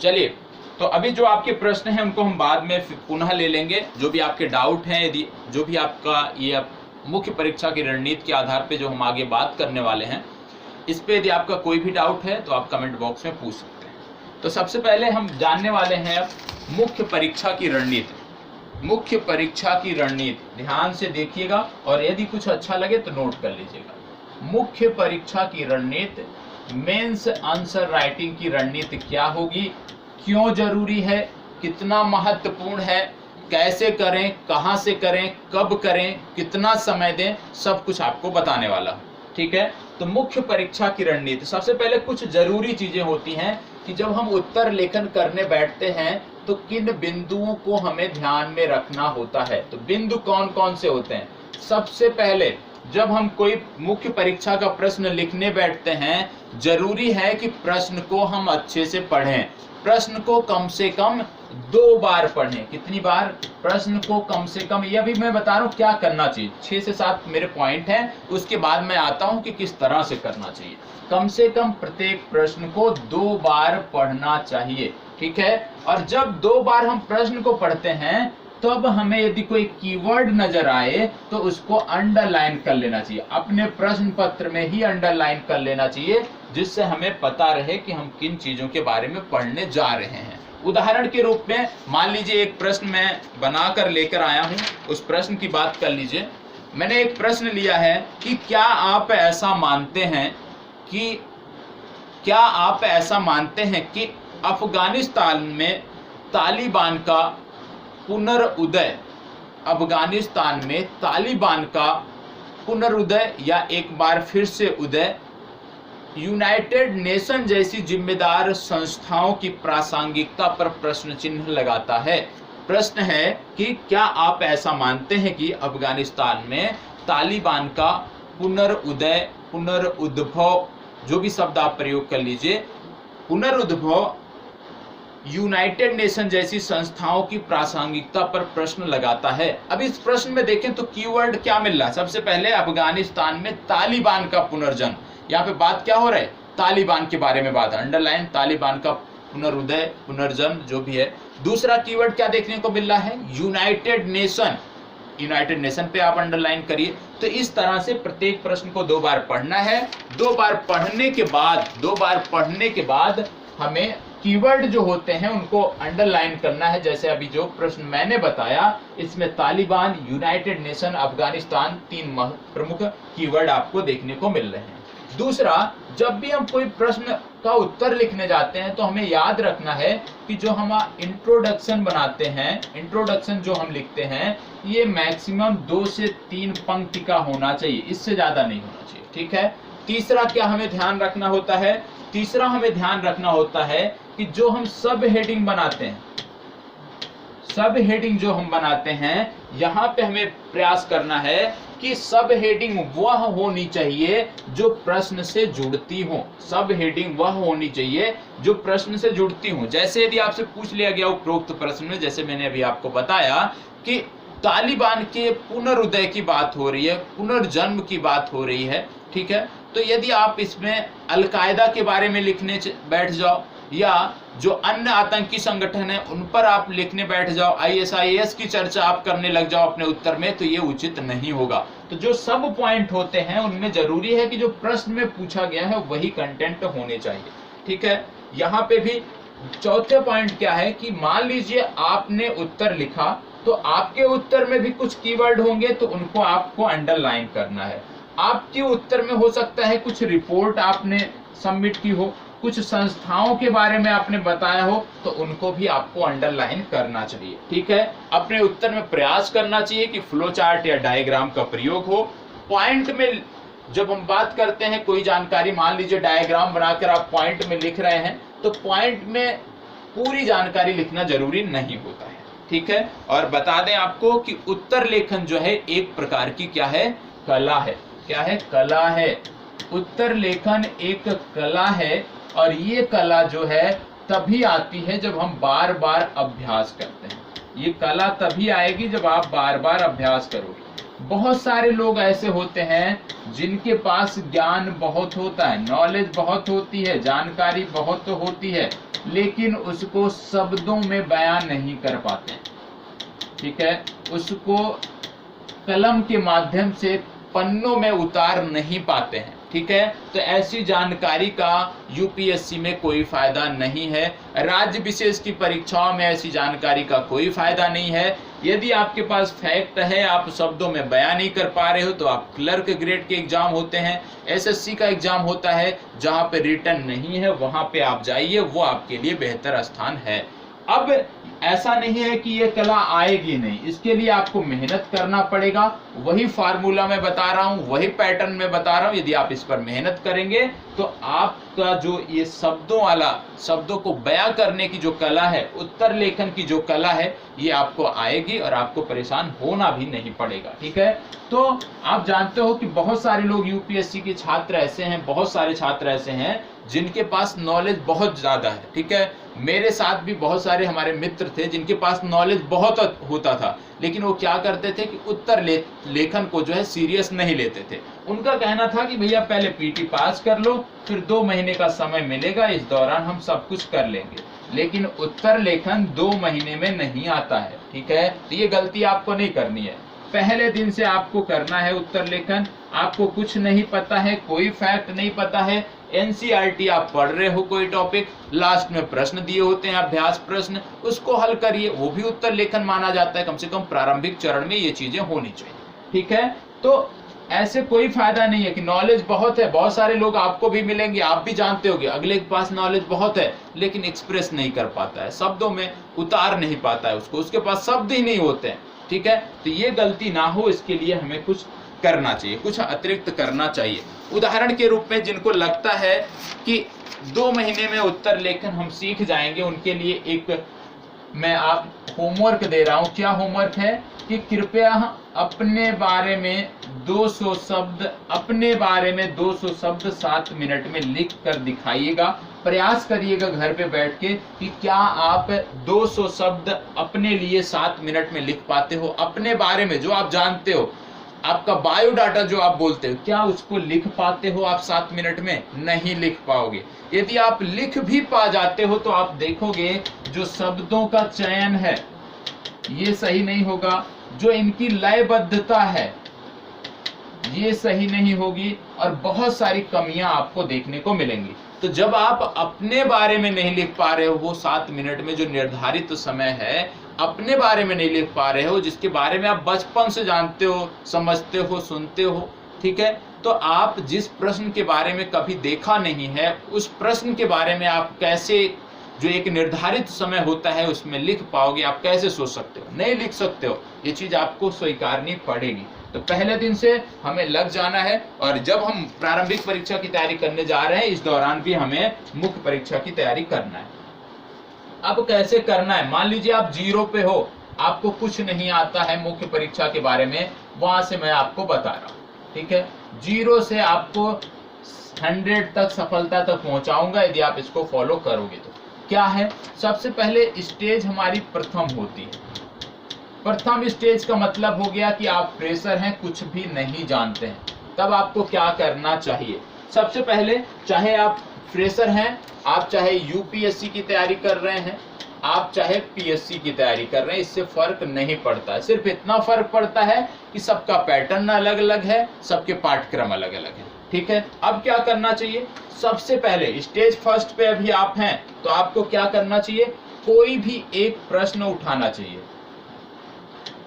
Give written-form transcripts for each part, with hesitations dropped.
चलिए, तो अभी जो आपके प्रश्न हैं उनको हम बाद में पुनः ले लेंगे। जो भी आपके डाउट हैं, यदि जो भी आपका ये मुख्य परीक्षा की रणनीति के आधार पे जो हम आगे बात करने वाले हैं, इस पे यदि आपका कोई भी डाउट है तो आप कमेंट बॉक्स में पूछ सकते हैं। तो सबसे पहले हम जानने वाले हैं अब मुख्य परीक्षा की रणनीति। मुख्य परीक्षा की रणनीति ध्यान से देखिएगा और यदि कुछ अच्छा लगे तो नोट कर लीजिएगा। मुख्य परीक्षा की रणनीति, मेंस आंसर राइटिंग की रणनीति क्या होगी, क्यों जरूरी है, कितना महत्वपूर्ण है, कैसे करें, कहां से करें, कब करें, कितना समय दें, सब कुछ आपको बताने वाला हूं। ठीक है, तो मुख्य परीक्षा की रणनीति, सबसे पहले कुछ जरूरी चीजें होती हैं कि जब हम उत्तर लेखन करने बैठते हैं तो किन बिंदुओं को हमें ध्यान में रखना होता है। तो बिंदु कौन कौन से होते हैं? सबसे पहले जब हम कोई मुख्य परीक्षा का प्रश्न लिखने बैठते हैं, जरूरी है कि प्रश्न को हम अच्छे से पढ़ें। प्रश्न को कम से कम 2 बार पढ़ें। कितनी बार? प्रश्न को कम से कम, ये अभी मैं बता रहा हूं क्या करना चाहिए। 6 से 7 मेरे पॉइंट हैं, उसके बाद मैं आता हूं कि किस तरह से करना चाहिए। कम से कम प्रत्येक प्रश्न को 2 बार पढ़ना चाहिए। ठीक है, और जब 2 बार हम प्रश्न को पढ़ते हैं तो अब हमें यदि कोई कीवर्ड नजर आए तो उसको अंडरलाइन कर लेना चाहिए। अपने प्रश्न पत्र में ही अंडरलाइन कर लेना चाहिए, जिससे हमें पता रहे कि हम किन चीजों के बारे में पढ़ने जा रहे हैं। उदाहरण के रूप में मान लीजिए एक प्रश्न मैं बनाकर लेकर आया हूं, उस प्रश्न की बात कर लीजिए। मैंने एक प्रश्न लिया है कि क्या आप ऐसा मानते हैं कि अफगानिस्तान में तालिबान का पुनरुदय, अफगानिस्तान में तालिबान का पुनरुदय या एक बार फिर से उदय यूनाइटेड नेशन जैसी जिम्मेदार संस्थाओं की प्रासंगिकता पर प्रश्न चिन्ह लगाता है। प्रश्न है कि क्या आप ऐसा मानते हैं कि अफगानिस्तान में तालिबान का पुनरुदय, पुनरुद्भव, जो भी शब्द आप प्रयोग कर लीजिए, पुनरुद्भव यूनाइटेड नेशन जैसी संस्थाओं की प्रासंगिकता पर प्रश्न लगाता है। अब इस प्रश्न में देखें तो कीवर्ड क्या मिल रहा है? सबसे पहले अफगानिस्तान में तालिबान का पुनर्जन्म, यहाँ पे बात क्या हो रहा है? तालिबान के बारे में बात, अंडरलाइन, तालिबान का पुनरुदय, पुनर्जन्म, जो भी है। दूसरा कीवर्ड क्या देखने को मिल रहा है? यूनाइटेड नेशन, यूनाइटेड नेशन पे आप अंडरलाइन करिए। तो इस तरह से प्रत्येक प्रश्न को 2 बार पढ़ना है। 2 बार पढ़ने के बाद हमें कीवर्ड जो होते हैं उनको अंडरलाइन करना है। जैसे अभी जो प्रश्न मैंने बताया, इसमें तालिबान, यूनाइटेड नेशन, अफगानिस्तान, 3 प्रमुख कीवर्ड आपको देखने को मिल रहे हैं। दूसरा, जब भी हम कोई प्रश्न का उत्तर लिखने जाते हैं तो हमें याद रखना है कि जो हम इंट्रोडक्शन बनाते हैं, इंट्रोडक्शन जो हम लिखते हैं, ये मैक्सिमम 2 से 3 पंक्ति का होना चाहिए, इससे ज्यादा नहीं होना चाहिए। ठीक है। तीसरा क्या हमें ध्यान रखना होता है? तीसरा हमें ध्यान रखना होता है कि जो हम सब हेडिंग बनाते हैं, सब हेडिंग जो हम बनाते हैं, यहाँ पे हमें प्रयास करना है कि सब हेडिंग वह होनी चाहिए जो प्रश्न से जुड़ती हो। सब हेडिंग वह होनी चाहिए जो प्रश्न से जुड़ती हो। जैसे यदि आपसे पूछ लिया गया उपरोक्त प्रश्न में, जैसे मैंने अभी आपको बताया कि तालिबान के पुनरुदय की बात हो रही है, पुनर्जन्म की बात हो रही है। ठीक है, तो यदि आप इसमें अलकायदा के बारे में लिखने बैठ जाओ या जो अन्य आतंकी संगठन है उन पर आप लिखने बैठ जाओ, ISIS की चर्चा आप करने लग जाओ अपने उत्तर में, तो ये उचित नहीं होगा। तो जो सब पॉइंट होते हैं उनमें जरूरी है कि जो प्रश्न में पूछा गया है वही कंटेंट होने चाहिए। ठीक है, यहाँ पे भी चौथे पॉइंट क्या है कि मान लीजिए आपने उत्तर लिखा तो आपके उत्तर में भी कुछ कीवर्ड होंगे, तो उनको आपको अंडरलाइन करना है। आपके उत्तर में हो सकता है कुछ रिपोर्ट आपने सबमिट की हो, कुछ संस्थाओं के बारे में आपने बताया हो, तो उनको भी आपको अंडरलाइन करना चाहिए। ठीक है, अपने उत्तर में प्रयास करना चाहिए कि फ्लो चार्ट या डायग्राम का प्रयोग हो। पॉइंट में जब हम बात करते हैं कोई जानकारी, मान लीजिए डायग्राम बनाकर आप पॉइंट में लिख रहे हैं, तो पॉइंट में पूरी जानकारी लिखना जरूरी नहीं होता है। ठीक है, और बता दें आपको कि उत्तर लेखन जो है एक प्रकार की क्या है? कला है। क्या है? कला है। उत्तर लेखन एक कला है, और ये कला जो है तभी आती है जब हम बार बार अभ्यास करते हैं। ये कला तभी आएगी जब आप बार बार अभ्यास करोगे। बहुत सारे लोग ऐसे होते हैं जिनके पास ज्ञान बहुत होता है, नॉलेज बहुत होती है, जानकारी बहुत होती है, लेकिन उसको शब्दों में बयान नहीं कर पाते, ठीक है, उसको कलम के माध्यम से पन्नों में उतार नहीं पाते हैं, ठीक है। तो ऐसी जानकारी का यूपीएससी में कोई फायदा नहीं है, राज्य विशेष की परीक्षाओं में ऐसी जानकारी का कोई फायदा नहीं है। यदि आपके पास फैक्ट है, आप शब्दों में बयान नहीं कर पा रहे हो, तो आप क्लर्क ग्रेड के एग्जाम होते हैं, एसएससी का एग्जाम होता है, जहां पे रिटन नहीं है वहां पे आप जाइए, वो आपके लिए बेहतर स्थान है। अब ऐसा नहीं है कि ये कला आएगी नहीं, इसके लिए आपको मेहनत करना पड़ेगा। वही फार्मूला मैं बता रहा हूं, वही पैटर्न में बता रहा हूं। यदि आप इस पर मेहनत करेंगे तो आपका जो ये शब्दों वाला, शब्दों को बयां करने की जो कला है, उत्तर लेखन की जो कला है, ये आपको आएगी और आपको परेशान होना भी नहीं पड़ेगा, ठीक है। तो आप जानते हो कि बहुत सारे लोग यूपीएससी के छात्र ऐसे हैं, बहुत सारे छात्र ऐसे हैं जिनके पास नॉलेज बहुत ज्यादा है, ठीक है। मेरे साथ भी बहुत सारे हमारे मित्र थे जिनके पास नॉलेज बहुत होता था, लेकिन वो क्या करते थे कि उत्तर लेखन को जो है सीरियस नहीं लेते थे। उनका कहना था कि भैया पहले पीटी पास कर लो, फिर 2 महीने का समय मिलेगा, इस दौरान हम सब कुछ कर लेंगे। लेकिन उत्तर लेखन 2 महीने में नहीं आता है, ठीक है। तो ये गलती आपको नहीं करनी है। पहले दिन से आपको करना है उत्तर लेखन। आपको कुछ नहीं पता है, कोई फैक्ट नहीं पता है, एनसीईआरटी आप पढ़ रहे हो कोई टॉपिक, लास्ट में प्रश्न दिए होते हैं, अभ्यास प्रश्न, उसको हल करिए, वो भी उत्तर लेखन माना जाता है। कम से कम प्रारंभिक चरण में ये चीजें होनी चाहिए, ठीक है। तो ऐसे कोई फायदा नहीं है कि नॉलेज बहुत है, बहुत सारे लोग आपको भी मिलेंगे, आप भी जानते होंगे, अगले के पास नॉलेज बहुत है लेकिन एक्सप्रेस नहीं कर पाता है, शब्दों में उतार नहीं पाता है उसको, उसके पास शब्द ही नहीं होते हैं, ठीक है। तो ये गलती ना हो, इसके लिए हमें कुछ करना चाहिए, कुछ अतिरिक्त करना चाहिए। उदाहरण के रूप में जिनको लगता है कि 2 महीने में उत्तर लेखन हम सीख जाएंगे, उनके लिए एक मैं आप होमवर्क दे रहा हूं। क्या होमवर्क है कि कृपया अपने बारे में 200 शब्द, अपने बारे में 200 शब्द 7 मिनट में लिख कर दिखाइएगा। प्रयास करिएगा घर पे बैठ के कि क्या आप 200 शब्द अपने लिए 7 मिनट में लिख पाते हो, अपने बारे में जो आप जानते हो, आपका बायोडाटा जो आप बोलते हो, क्या उसको लिख पाते हो आप 7 मिनट में? नहीं लिख पाओगे। यदि आप लिख भी पा जाते हो तो आप देखोगे जो शब्दों का चयन है ये सही नहीं होगा, जो इनकी लयबद्धता है ये सही नहीं होगी, और बहुत सारी कमियां आपको देखने को मिलेंगी। तो जब आप अपने बारे में नहीं लिख पा रहे हो, वो 7 मिनट में जो निर्धारित समय है, अपने बारे में नहीं लिख पा रहे हो, जिसके बारे में आप बचपन से जानते हो, समझते हो, सुनते हो, ठीक है, तो आप जिस प्रश्न के बारे में कभी देखा नहीं है, उस प्रश्न के बारे में आप कैसे, जो एक निर्धारित समय होता है उसमें लिख पाओगे? आप कैसे सोच सकते हो? नहीं लिख सकते हो। ये चीज आपको स्वीकारनी पड़ेगी। तो पहले दिन से हमें लग जाना है, और जब हम प्रारंभिक परीक्षा की तैयारी करने जा रहे हैं, इस दौरान भी हमें मुख्य परीक्षा की तैयारी करना है। अब कैसे करना है? मान लीजिए आप 0 पे हो, आपको कुछ नहीं आता है मुख्य परीक्षा के बारे में, वहां से मैं आपको बता रहा हूं, ठीक है। 0 से आपको 100 तक, सफलता तक पहुंचाऊंगा यदि आप इसको फॉलो करोगे तो। क्या है? सबसे पहले स्टेज हमारी प्रथम होती है। प्रथम स्टेज का मतलब हो गया कि आप फ्रेशर हैं, कुछ भी नहीं जानते हैं। तब आपको क्या करना चाहिए? सबसे पहले, चाहे आप फ्रेशर हैं, आप चाहे यूपीएससी की तैयारी कर रहे हैं, आप चाहे पीएससी की तैयारी कर रहे हैं, इससे फर्क नहीं पड़ता है। सिर्फ इतना फर्क पड़ता है कि सबका पैटर्न अलग अलग है, सबके पाठ्यक्रम अलग अलग है, ठीक है। अब क्या करना चाहिए? सबसे पहले स्टेज फर्स्ट पे अभी आप हैं, तो आपको क्या करना चाहिए? कोई भी एक प्रश्न उठाना चाहिए।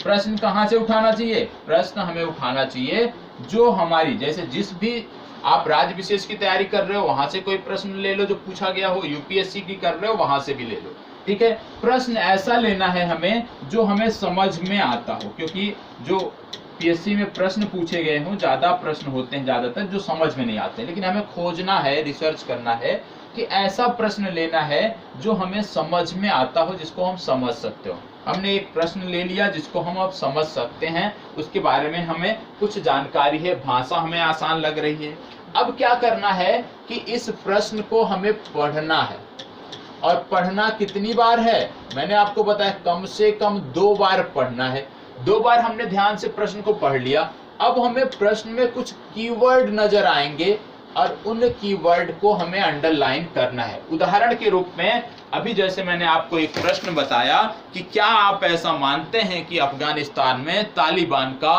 प्रश्न कहां से उठाना चाहिए? प्रश्न हमें उठाना चाहिए जो हमारी, जैसे जिस भी आप राज्य विशेष की तैयारी कर रहे हो वहां से कोई प्रश्न ले लो जो पूछा गया हो, यूपीएससी की कर रहे हो वहां से भी ले लो, ठीक है। प्रश्न ऐसा लेना है हमें जो हमें समझ में आता हो, क्योंकि जो पीएससी में प्रश्न पूछे गए हों, ज्यादा प्रश्न होते हैं ज्यादातर जो समझ में नहीं आते, लेकिन हमें खोजना है, रिसर्च करना है कि ऐसा प्रश्न लेना है जो हमें समझ में आता हो, जिसको हम समझ सकते हो। हमने एक प्रश्न ले लिया जिसको हम अब समझ सकते हैं, उसके बारे में हमें कुछ जानकारी है, भाषा हमें आसान लग रही है। अब क्या करना है कि इस प्रश्न को हमें पढ़ना है, और पढ़ना कितनी बार है? मैंने आपको बताया कम से कम 2 बार पढ़ना है। 2 बार हमने ध्यान से प्रश्न को पढ़ लिया, अब हमें प्रश्न में कुछ कीवर्ड नजर आएंगे और उन कीवर्ड को हमें अंडरलाइन करना है। उदाहरण के रूप में अभी जैसे मैंने आपको एक प्रश्न बताया कि क्या आप ऐसा मानते हैं कि अफगानिस्तान में तालिबान का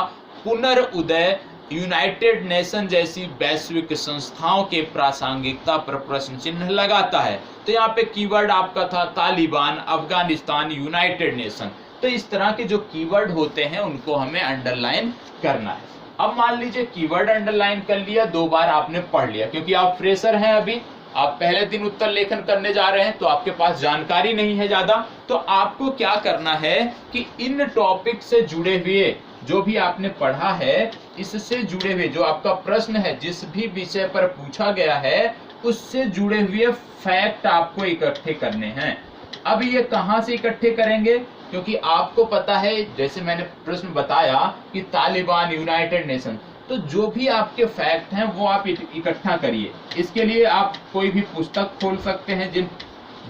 पुनर्उदय यूनाइटेड नेशन जैसी वैश्विक संस्थाओं के प्रासंगिकता पर प्रश्न चिन्ह लगाता है। तो यहाँ पे कीवर्ड आपका था तालिबान, अफगानिस्तान, यूनाइटेड नेशन। तो इस तरह के जो कीवर्ड होते हैं उनको हमें अंडरलाइन करना है। अब मान लीजिए कीवर्ड अंडरलाइन कर लिया, 2 बार आपने पढ़ लिया, क्योंकि आप फ्रेशर हैं, अभी आप पहले दिन उत्तर लेखन करने जा रहे हैं तो आपके पास जानकारी नहीं है ज्यादा। तो आपको क्या करना है कि इन टॉपिक से जुड़े हुए जो भी आपने पढ़ा है, इससे जुड़े हुए जो आपका प्रश्न है, जिस भी विषय पर पूछा गया है, उससे जुड़े हुए फैक्ट आपको इकट्ठे करने हैं। अब ये कहां से इकट्ठे करेंगे, क्योंकि आपको पता है, जैसे मैंने प्रश्न बताया कि तालिबान, यूनाइटेड नेशन, तो जो भी आपके फैक्ट हैं वो आप इकट्ठा करिए। इसके लिए आप कोई भी पुस्तक खोल सकते हैं,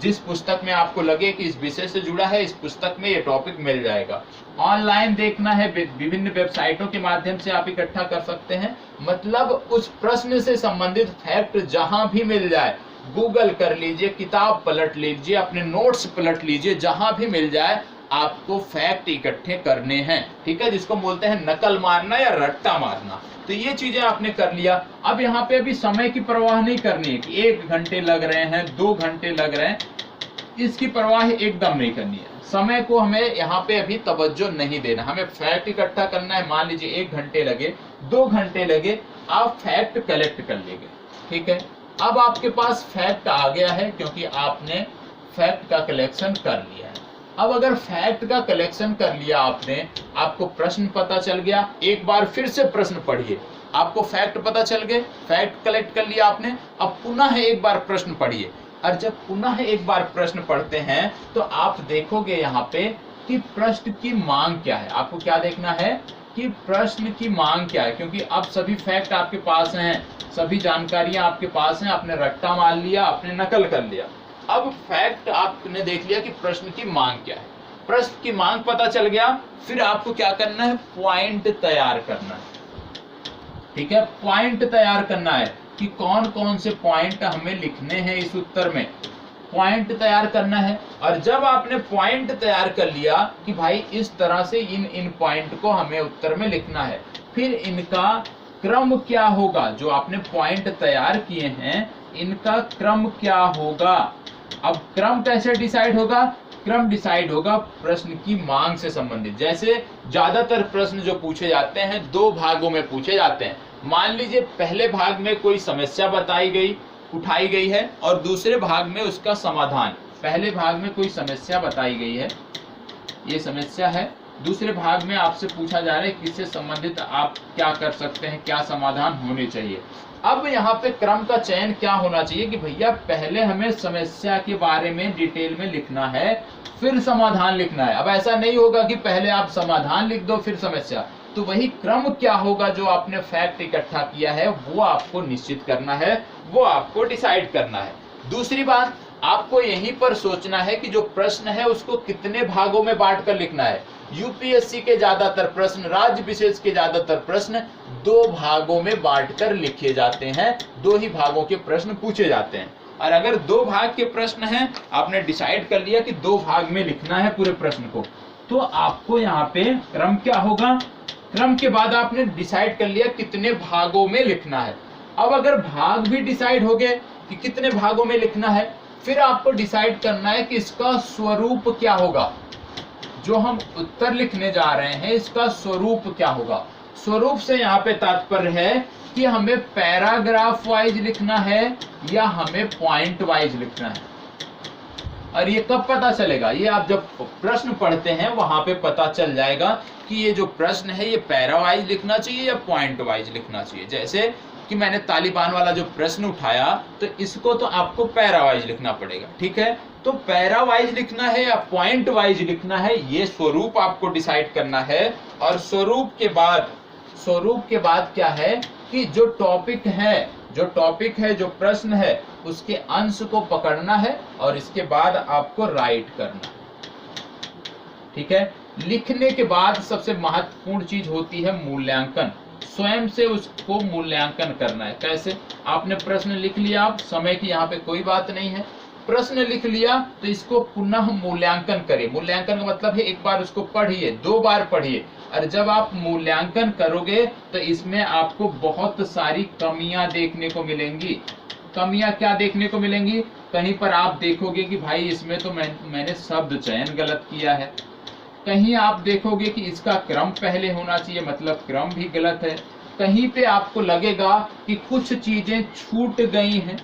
जिस पुस्तक में आपको लगे कि इस विषय से जुड़ा है, इस पुस्तक में ये टॉपिक मिल जाएगा। ऑनलाइन देखना है, विभिन्न वेबसाइटों के माध्यम से आप इकट्ठा कर सकते हैं। मतलब उस प्रश्न से संबंधित फैक्ट जहां भी मिल जाए, गूगल कर लीजिए, किताब पलट लीजिए, अपने नोट्स पलट लीजिए, जहां भी मिल जाए आपको फैक्ट इकट्ठे करने हैं। ठीक है, जिसको बोलते हैं नकल मारना या रट्टा मारना। तो ये चीजें आपने कर लिया। अब यहाँ पे अभी समय की परवाह नहीं करनी है कि 1 घंटे लग रहे हैं, 2 घंटे लग रहे हैं, इसकी परवाह एकदम नहीं करनी है। समय को हमें यहाँ पे अभी तवज्जो नहीं देना, हमें फैक्ट इकट्ठा करना है। मान लीजिए 1 घंटे लगे, 2 घंटे लगे, आप फैक्ट कलेक्ट कर लेंगे। ठीक है, अब आपके पास फैक्ट आ गया है, क्योंकि आपने फैक्ट का कलेक्शन कर लिया है। अब अगर फैक्ट का कलेक्शन कर लिया आपने, आपको प्रश्न पता चल गया, एक बार फिर से प्रश्न पढ़िए, आपको फैक्ट पता चल गए, फैक्ट कलेक्ट कर लिया आपने। अब पुनः एक बार प्रश्न पढ़िए, और जब पुनः एक बार प्रश्न पढ़ते हैं तो आप देखोगे यहाँ पे कि प्रश्न की मांग क्या है। आपको क्या देखना है कि प्रश्न की मांग क्या है, क्योंकि अब सभी फैक्ट आपके पास हैं, सभी जानकारियां आपके पास हैं, आपने रट्टा मार लिया, आपने नकल कर लिया। अब फैक्ट आपने देख लिया कि प्रश्न की मांग क्या है, प्रश्न की मांग पता चल गया, फिर आपको क्या करना है, पॉइंट तैयार करना है। ठीक है, पॉइंट तैयार करना है कि कौन कौन से पॉइंट हमें लिखने हैं इस उत्तर में, पॉइंट तैयार करना है। और जब आपने पॉइंट तैयार कर लिया कि भाई इस तरह से इन पॉइंट को हमें उत्तर में लिखना है, फिर इनका क्रम क्या होगा, जो आपने पॉइंट तैयार किए हैं इनका क्रम क्या होगा। अब क्रम कैसे डिसाइड होगा, क्रम डिसाइड होगा प्रश्न की मांग से संबंधित। जैसे ज्यादातर प्रश्न जो पूछे जाते हैं 2 भागों में पूछे जाते हैं। मान लीजिए पहले भाग में कोई समस्या बताई गई, उठाई गई है, और दूसरे भाग में उसका समाधान। पहले भाग में कोई समस्या बताई गई है, ये समस्या है, दूसरे भाग में आपसे पूछा जा रहा है किससे संबंधित आप क्या कर सकते हैं, क्या समाधान होने चाहिए। अब यहाँ पे क्रम का चयन क्या होना चाहिए कि भैया पहले हमें समस्या के बारे में डिटेल में लिखना है, फिर समाधान लिखना है। अब ऐसा नहीं होगा कि पहले आप समाधान लिख दो फिर समस्या, तो वही क्रम क्या होगा जो आपने फैक्ट इकट्ठा किया है वो आपको निश्चित करना है, वो आपको डिसाइड करना है। दूसरी बात, आपको यहीं पर सोचना है कि जो प्रश्न है उसको कितने भागों में बांट कर लिखना है। यूपीएससी के ज्यादातर प्रश्न, राज्य विशेष के ज्यादातर प्रश्न 2 भागों में बांटकर लिखे जाते हैं, 2 ही भागों के प्रश्न पूछे जाते हैं। और अगर 2 भाग के प्रश्न हैं, आपने डिसाइड कर लिया कि 2 भाग में लिखना है पूरे प्रश्न को, तो आपको यहाँ पे क्रम क्या होगा, क्रम के बाद आपने डिसाइड कर लिया कितने भागों में लिखना है। अब अगर भाग भी डिसाइड हो गए कि कितने भागों में लिखना है, फिर आपको डिसाइड करना है कि इसका स्वरूप क्या होगा, जो हम उत्तर लिखने जा रहे हैं इसका स्वरूप क्या होगा। स्वरूप से यहाँ पे तात्पर्य है कि हमें पैराग्राफ वाइज लिखना है या हमें पॉइंट वाइज लिखना है। और ये कब पता चलेगा, ये आप जब प्रश्न पढ़ते हैं वहां पे पता चल जाएगा कि ये जो प्रश्न है ये पैरा वाइज लिखना चाहिए या पॉइंट वाइज लिखना चाहिए। जैसे कि मैंने तालिबान वाला जो प्रश्न उठाया, तो इसको तो आपको पैरा वाइज लिखना पड़ेगा। ठीक है, तो पैरा वाइज लिखना है या पॉइंट वाइज लिखना है, ये स्वरूप आपको डिसाइड करना है। और स्वरूप के बाद क्या है कि जो टॉपिक है, जो प्रश्न है, उसके अंश को पकड़ना है और इसके बाद आपको राइट करना है। ठीक है, लिखने के बाद सबसे महत्वपूर्ण चीज होती है मूल्यांकन। स्वयं से उसको मूल्यांकन करना है। कैसे, आपने प्रश्न लिख लिया, आप समय की यहाँ पे कोई बात नहीं है, प्रश्न लिख लिया तो इसको पुनः मूल्यांकन करिए। मूल्यांकन का मतलब है एक बार उसको पढ़िए, 2 बार पढ़िए, और जब आप मूल्यांकन करोगे तो इसमें आपको बहुत सारी कमियां देखने को मिलेंगी। कमियां क्या देखने को मिलेंगी? कहीं पर आप देखोगे कि भाई इसमें तो मैंने शब्द चयन गलत किया है, कहीं आप देखोगे कि इसका क्रम पहले होना चाहिए, मतलब क्रम भी गलत है, कहीं पे आपको लगेगा कि कुछ चीजें छूट गई हैं,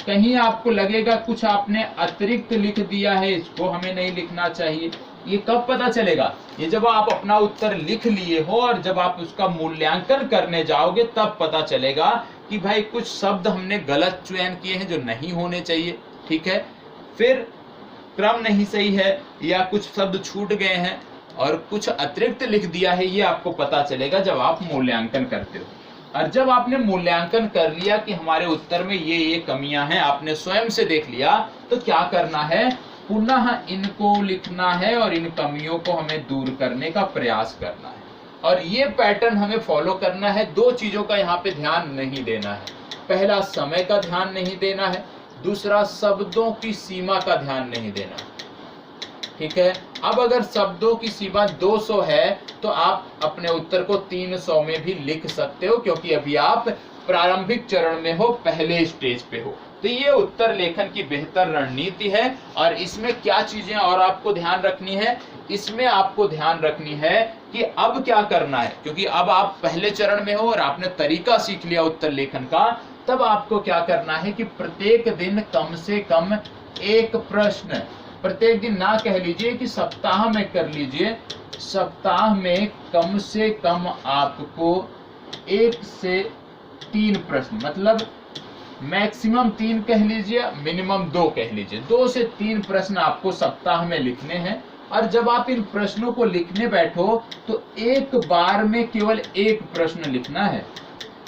कहीं आपको लगेगा कुछ आपने अतिरिक्त लिख दिया है, इसको हमें नहीं लिखना चाहिए। ये कब पता चलेगा? ये जब आप अपना उत्तर लिख लिए हो और जब आप उसका मूल्यांकन करने जाओगे तब पता चलेगा कि भाई कुछ शब्द हमने गलत चयन किए हैं जो नहीं होने चाहिए, ठीक है, फिर क्रम नहीं सही है या कुछ शब्द छूट गए हैं और कुछ अतिरिक्त लिख दिया है, ये आपको पता चलेगा जब आप मूल्यांकन करते हो। और जब आपने मूल्यांकन कर लिया कि हमारे उत्तर में ये कमियां हैं, आपने स्वयं से देख लिया, तो क्या करना है? पुनः इनको लिखना है और इन कमियों को हमें दूर करने का प्रयास करना है। और ये पैटर्न हमें फॉलो करना है। 2 चीजों का यहाँ पे ध्यान नहीं देना है। पहला, समय का ध्यान नहीं देना है, दूसरा शब्दों की सीमा का ध्यान नहीं देना है, ठीक है। अब अगर शब्दों की सीमा 200 है तो आप अपने उत्तर को 300 में भी लिख सकते हो, क्योंकि अभी आप प्रारंभिक चरण में हो, पहले स्टेज पे हो। तो ये उत्तर लेखन की बेहतर रणनीति है। और इसमें क्या चीजें और आपको ध्यान रखनी है? इसमें आपको ध्यान रखनी है कि अब क्या करना है, क्योंकि अब आप पहले चरण में हो और आपने तरीका सीख लिया उत्तर लेखन का। तब आपको क्या करना है कि प्रत्येक दिन कम से कम 1 प्रश्न, प्रत्येक दिन ना कह लीजिए कि सप्ताह में कर लीजिए, सप्ताह में कम से कम आपको 1 से 3 प्रश्न, मतलब मैक्सिमम 3 कह लीजिए, मिनिमम 2 कह लीजिए, 2 से 3 प्रश्न आपको सप्ताह में लिखने हैं। और जब आप इन प्रश्नों को लिखने बैठो तो एक बार में केवल 1 प्रश्न लिखना है,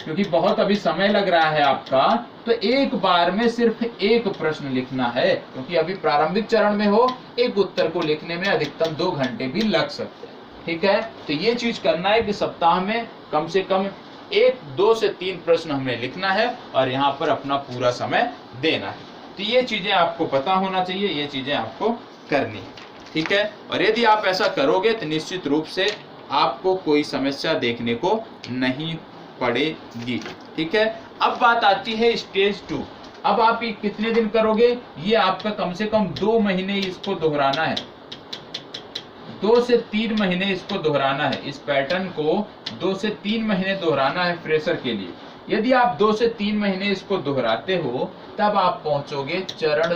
क्योंकि बहुत अभी समय लग रहा है आपका, तो एक बार में सिर्फ 1 प्रश्न लिखना है, क्योंकि अभी प्रारंभिक चरण में हो। एक उत्तर को लिखने में अधिकतम 2 घंटे भी लग सकते हैं, ठीक है। तो ये चीज करना है कि सप्ताह में कम से कम 2 से 3 प्रश्न हमें लिखना है और यहाँ पर अपना पूरा समय देना है। तो ये चीजें आपको पता होना चाहिए, ये चीजें आपको करनी है, ठीक है। और यदि आप ऐसा करोगे तो निश्चित रूप से आपको कोई समस्या देखने को नहीं पड़ेगी, ठीक है। अब बात आती है स्टेज 2। अब आप ये कितने दिन करोगे? ये आपका कम से कम 2 महीने इसको दोहराना है, 2 से 3 महीने इसको दोहराना है। इस पैटर्न को 2 से 3 महीने दोहराना है फ्रेशर के लिए। यदि आप 2 से 3 महीने इसको दोहराते हो तब आप पहुंचोगे चरण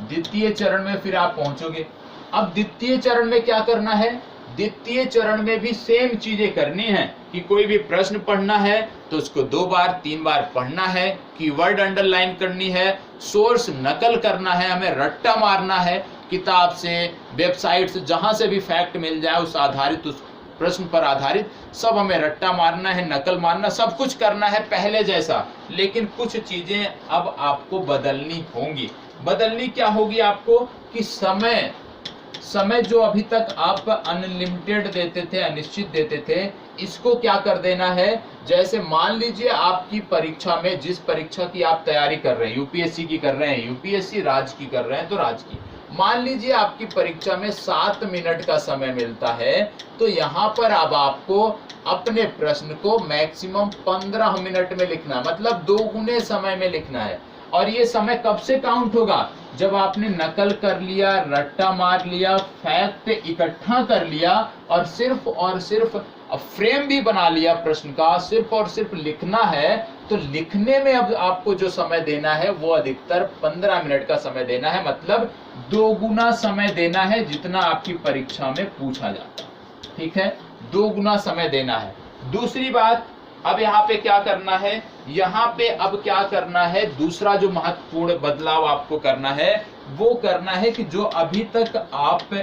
द्वितीय चरण में फिर आप पहुंचोगे। अब द्वितीय चरण में क्या करना है? द्वितीय चरण में भी सेम चीजें करनी है कि कोई भी प्रश्न पढ़ना है तो उसको 2 बार 3 बार पढ़ना है, कीवर्ड अंडरलाइन करनी है, सोर्स नकल करना है, हमें रट्टा मारना है किताब से, वेबसाइट से, जहां से भी फैक्ट मिल जाए उस आधारित, उस प्रश्न पर आधारित सब हमें रट्टा मारना है, नकल मारना, सब कुछ करना है पहले जैसा। लेकिन कुछ चीजें अब आपको बदलनी होंगी। बदलनी क्या होगी आपको? कि समय जो अभी तक आप अनलिमिटेड देते थे, अनिश्चित देते थे, इसको क्या कर देना है? जैसे मान लीजिए आपकी परीक्षा में, जिस परीक्षा की आप तैयारी कर रहे हैं, यूपीएससी की कर रहे हैं, यूपीएससी, राज्य की कर रहे हैं तो राज्य की, मान लीजिए आपकी परीक्षा में 7 मिनट का समय मिलता है, तो यहाँ पर अब आपको अपने प्रश्न को मैक्सिमम 15 मिनट में लिखना है, मतलब 2 गुने समय में लिखना है। और ये समय कब से काउंट होगा? जब आपने नकल कर लिया, रट्टा मार लिया, फैक्ट इकट्ठा कर लिया और सिर्फ फ्रेम भी बना लिया प्रश्न का, सिर्फ और सिर्फ लिखना है। तो लिखने में अब आपको जो समय देना है वो अधिकतर 15 मिनट का समय देना है, मतलब 2 गुना समय देना है जितना आपकी परीक्षा में पूछा जाता है, ठीक है, 2 गुना समय देना है। दूसरी बात, अब यहाँ पे क्या करना है? यहाँ पे अब क्या करना है? दूसरा जो महत्वपूर्ण बदलाव आपको करना है वो करना है कि जो अभी तक आप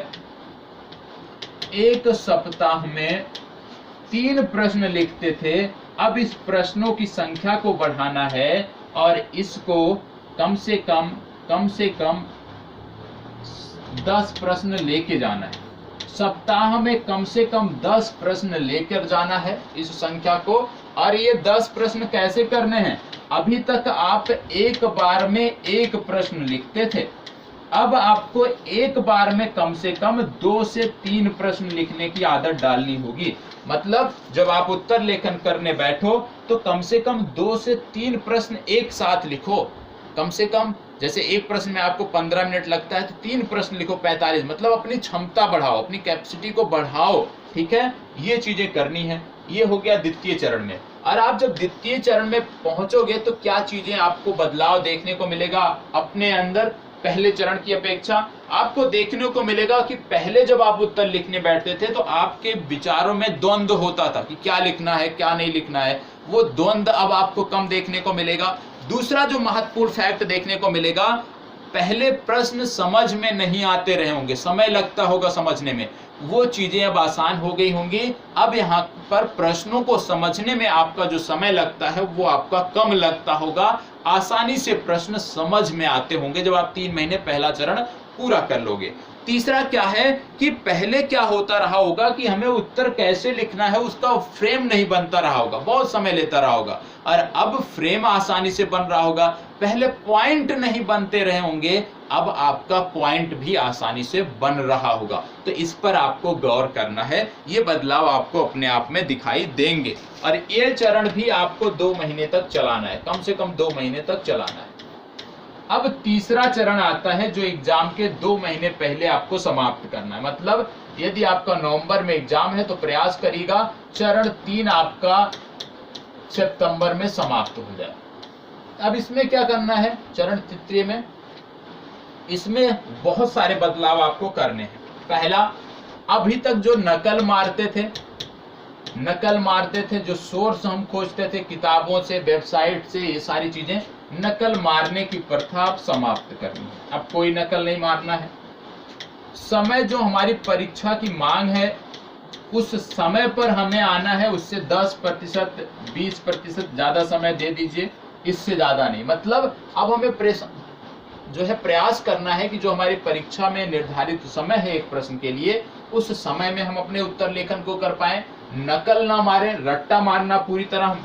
1 सप्ताह में 3 प्रश्न लिखते थे, अब इस प्रश्नों की संख्या को बढ़ाना है और इसको कम से कम 10 प्रश्न लेके जाना है। सप्ताह में कम से कम 10 प्रश्न लेकर जाना है इस संख्या को। और ये 10 प्रश्न कैसे करने हैं? अभी तक आप एक बार में एक प्रश्न लिखते थे, अब आपको एक बार में कम से कम 2 से 3 प्रश्न लिखने की आदत डालनी होगी। मतलब जब आप उत्तर लेखन करने बैठो तो कम से कम 2 से 3 प्रश्न एक साथ लिखो। कम से कम जैसे एक प्रश्न में आपको 15 मिनट लगता है तो 3 प्रश्न लिखो 45, मतलब अपनी क्षमता बढ़ाओ, अपनी कैपेसिटी को बढ़ाओ। ठीक है, ये चीजें करनी है। ये हो गया द्वितीय चरण में। और आप जब द्वितीय चरण में पहुंचोगे तो क्या चीजें आपको बदलाव देखने को मिलेगा अपने अंदर पहले चरण की अपेक्षा? आपको देखने को मिलेगा कि पहले जब आप उत्तर लिखने बैठते थे तो आपके विचारों में द्वंद्व होता था कि क्या लिखना है क्या नहीं लिखना है। वो द्वंद्व अब आपको कम देखने को मिलेगा। दूसरा जो महत्वपूर्ण फैक्ट देखने को मिलेगा, पहले प्रश्न समझ में नहीं आते रहे होंगे, समय लगता होगा समझने में, वो चीजें अब आसान हो गई होंगी। अब यहाँ पर प्रश्नों को समझने में आपका जो समय लगता है वो आपका कम लगता होगा। आसानी से प्रश्न समझ में आते होंगे जब आप 3 महीने पहला चरण पूरा कर लोगे। तीसरा क्या है कि पहले क्या होता रहा होगा कि हमें उत्तर कैसे लिखना है उसका फ्रेम नहीं बनता रहा होगा, बहुत समय लेता रहा होगा। और अब फ्रेम आसानी से बन रहा होगा। पहले पॉइंट नहीं बनते रहे होंगे, अब आपका पॉइंट भी आसानी से बन रहा होगा। तो इस पर आपको गौर करना है, ये बदलाव आपको अपने आप में दिखाई देंगे। और ये चरण भी आपको 2 महीने तक चलाना है, कम से कम 2 महीने तक चलाना है। अब तीसरा चरण आता है जो एग्जाम के 2 महीने पहले आपको समाप्त करना है। मतलब यदि आपका नवंबर में एग्जाम है तो प्रयास करिएगा चरण 3 आपका सितंबर में समाप्त हो जाए। अब इसमें क्या करना है चरण तृतीय में? इसमें बहुत सारे बदलाव आपको करने हैं। पहला, अभी तक जो नकल मारते थे, जो सोर्स हम खोजते थे किताबों से, वेबसाइट से, ये सारी चीजें, नकल मारने की प्रथा आप समाप्त करनी है। अब कोई नकल नहीं मारना है। समय जो हमारी परीक्षा की मांग है उस समय पर हमें आना है, उससे 10% 20% ज्यादा समय दे दीजिए, इससे ज्यादा नहीं। मतलब अब हमें प्रयास करना है कि जो हमारी परीक्षा में निर्धारित समय है एक प्रश्न के लिए, उस समय में हम अपने उत्तर लेखन को कर पाए। नकल ना मारें, रट्टा मारना पूरी तरह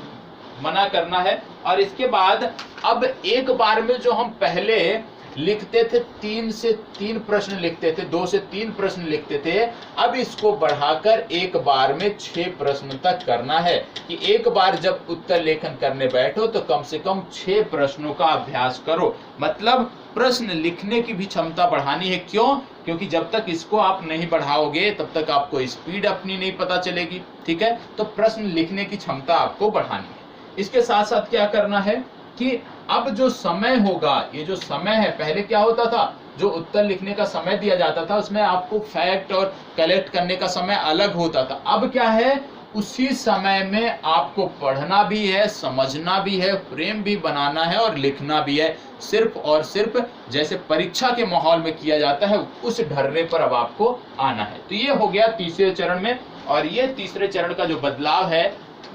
मना करना है। और इसके बाद अब एक बार में जो हम पहले लिखते थे 3 से 3 प्रश्न लिखते थे, 2 से 3 प्रश्न लिखते थे, अब इसको बढ़ाकर एक बार में 6 प्रश्न तक करना है। कि एक बार जब उत्तर लेखन करने बैठो तो कम से कम 6 प्रश्नों का अभ्यास करो। मतलब प्रश्न लिखने की भी क्षमता बढ़ानी है। क्यों? क्योंकि जब तक इसको आप नहीं बढ़ाओगे तब तक आपको स्पीड अपनी नहीं पता चलेगी। ठीक है, तो प्रश्न लिखने की क्षमता आपको बढ़ानी है। इसके साथ साथ क्या करना है कि अब जो समय होगा, ये जो समय है, पहले क्या होता था, जो उत्तर लिखने का समय दिया जाता था उसमें आपको फैक्ट और कलेक्ट करने का समय अलग होता था। अब क्या है, उसी समय में आपको पढ़ना भी है, समझना भी है, फ्रेम भी बनाना है और लिखना भी है। सिर्फ और सिर्फ जैसे परीक्षा के माहौल में किया जाता है उस ढर्रे पर अब आपको आना है। तो ये हो गया तीसरे चरण में। और ये तीसरे चरण का जो बदलाव है,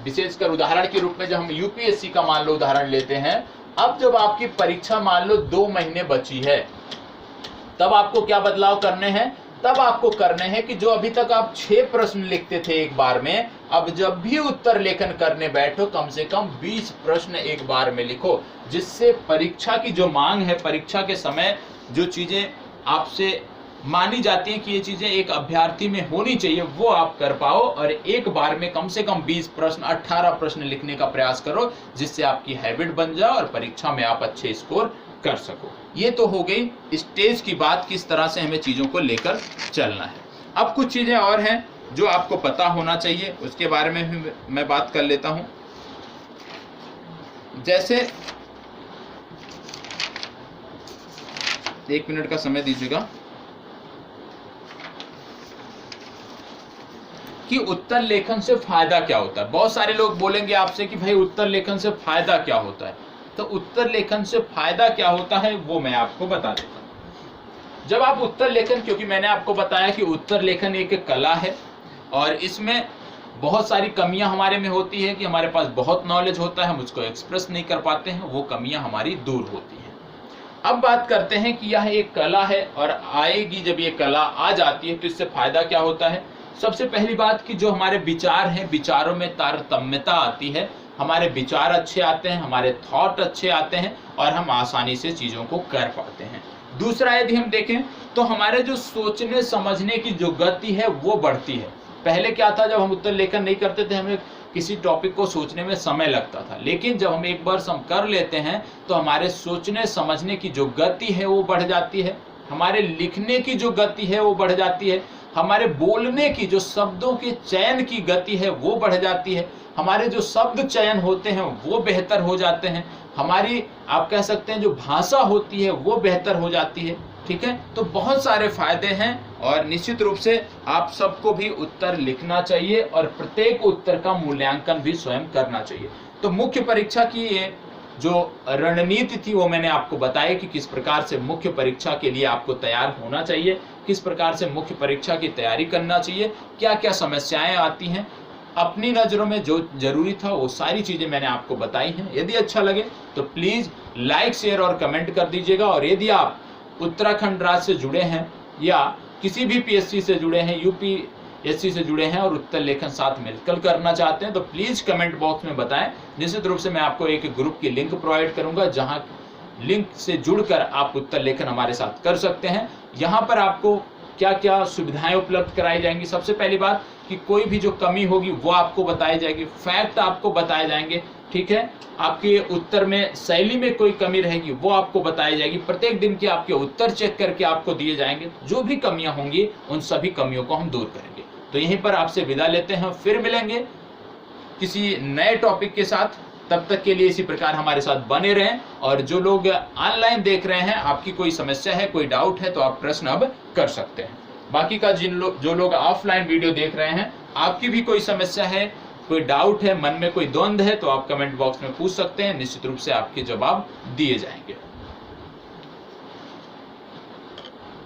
विशेषकर उदाहरण के रूप में जब हम यूपीएससी का मान लो उदाहरण लेते हैं, अब जब आपकी परीक्षा मान लो 2 महीने बची है, तब आपको क्या बदलाव करने हैं? तब आपको करने हैं कि जो अभी तक आप 6 प्रश्न लिखते थे एक बार में, अब जब भी उत्तर लेखन करने बैठो कम से कम 20 प्रश्न एक बार में लिखो, जिससे परीक्षा की जो मांग है, परीक्षा के समय जो चीजें आपसे मानी जाती हैं कि ये चीजें एक अभ्यर्थी में होनी चाहिए, वो आप कर पाओ। और एक बार में कम से कम 20 प्रश्न 18 प्रश्न लिखने का प्रयास करो, जिससे आपकी हैबिट बन जाए और परीक्षा में आप अच्छे स्कोर कर सको। ये तो हो गई स्टेज की बात, किस तरह से हमें चीजों को लेकर चलना है। अब कुछ चीजें और हैं जो आपको पता होना चाहिए, उसके बारे में भी मैं बात कर लेता हूं। जैसे 1 मिनट का समय दीजिएगा कि उत्तर लेखन से फायदा क्या होता है। बहुत सारे लोग बोलेंगे आपसे कि भाई उत्तर लेखन से फायदा क्या होता है। तो उत्तर लेखन से फायदा क्या होता है वो मैं आपको बता देता हूं। जब आप उत्तर लेखन, क्योंकि मैंने आपको बताया कि उत्तर लेखन एक कला है और इसमें बहुत सारी कमियां हमारे में होती है कि हमारे पास बहुत नॉलेज होता है, हम उसको एक्सप्रेस नहीं कर पाते हैं, वो कमियां हमारी दूर होती हैं। अब बात करते हैं कि यह एक कला है और आएगी, जब ये कला आ जाती है तो इससे फायदा क्या होता है। सबसे पहली बात कि जो हमारे विचार हैं, विचारों में तारतम्यता आती है। हमारे विचार अच्छे आते हैं, हमारे थॉट अच्छे आते हैं और हम आसानी से चीज़ों को कर पाते हैं। दूसरा यदि हम देखें तो हमारे जो सोचने समझने की जो गति है वो बढ़ती है। पहले क्या था, जब हम उत्तर लेखन नहीं करते थे हमें किसी टॉपिक को सोचने में समय लगता था, लेकिन जब हम एक बार हम कर लेते हैं तो हमारे सोचने समझने की जो गति है वो बढ़ जाती है, हमारे लिखने की जो गति है वो बढ़ जाती है, हमारे बोलने की जो शब्दों के चयन की गति है वो बढ़ जाती है, हमारे जो शब्द चयन होते हैं वो बेहतर हो जाते हैं, हमारी आप कह सकते हैं जो भाषा होती है वो बेहतर हो जाती है। ठीक है, तो बहुत सारे फायदे हैं और निश्चित रूप से आप सबको भी उत्तर लिखना चाहिए और प्रत्येक उत्तर का मूल्यांकन भी स्वयं करना चाहिए। तो मुख्य परीक्षा की ये जो रणनीति थी वो मैंने आपको बताया कि किस प्रकार से मुख्य परीक्षा के लिए आपको तैयार होना चाहिए, किस प्रकार से मुख्य परीक्षा की तैयारी करना चाहिए, क्या क्या समस्याएं आती हैं, अपनी नज़रों में जो जरूरी था वो सारी चीज़ें मैंने आपको बताई हैं। यदि अच्छा लगे तो प्लीज़ लाइक शेयर और कमेंट कर दीजिएगा। और यदि आप उत्तराखंड राज्य से जुड़े हैं या किसी भी पीएससी से जुड़े हैं, यूपीएससी से जुड़े हैं और उत्तर लेखन साथ मिलकर करना चाहते हैं तो प्लीज़ कमेंट बॉक्स में बताएं। निश्चित रूप से मैं आपको एक ग्रुप की लिंक प्रोवाइड करूंगा जहां लिंक से जुड़कर आप उत्तर लेखन हमारे साथ कर सकते हैं। यहाँ पर आपको क्या क्या सुविधाएं उपलब्ध कराई जाएंगी, सबसे पहली बात कि कोई भी जो कमी होगी वो आपको बताई जाएगी, फैक्ट आपको बताए जाएंगे। ठीक है, आपके उत्तर में शैली में कोई कमी रहेगी वो आपको बताई जाएगी, प्रत्येक दिन के आपके उत्तर चेक करके आपको दिए जाएंगे, जो भी कमियां होंगी उन सभी कमियों को हम दूर करेंगे। तो यहीं पर आपसे विदा लेते हैं, फिर मिलेंगे किसी नए टॉपिक के साथ। तब तक के लिए इसी प्रकार हमारे साथ बने रहें। और जो लोग ऑनलाइन देख रहे हैं, आपकी कोई समस्या है, कोई डाउट है तो आप प्रश्न अब कर सकते हैं। बाकी का जो लोग ऑफलाइन वीडियो देख रहे हैं, आपकी भी कोई समस्या है, कोई डाउट है, मन में कोई द्वंद्व है तो आप कमेंट बॉक्स में पूछ सकते हैं, निश्चित रूप से आपके जवाब दिए जाएंगे।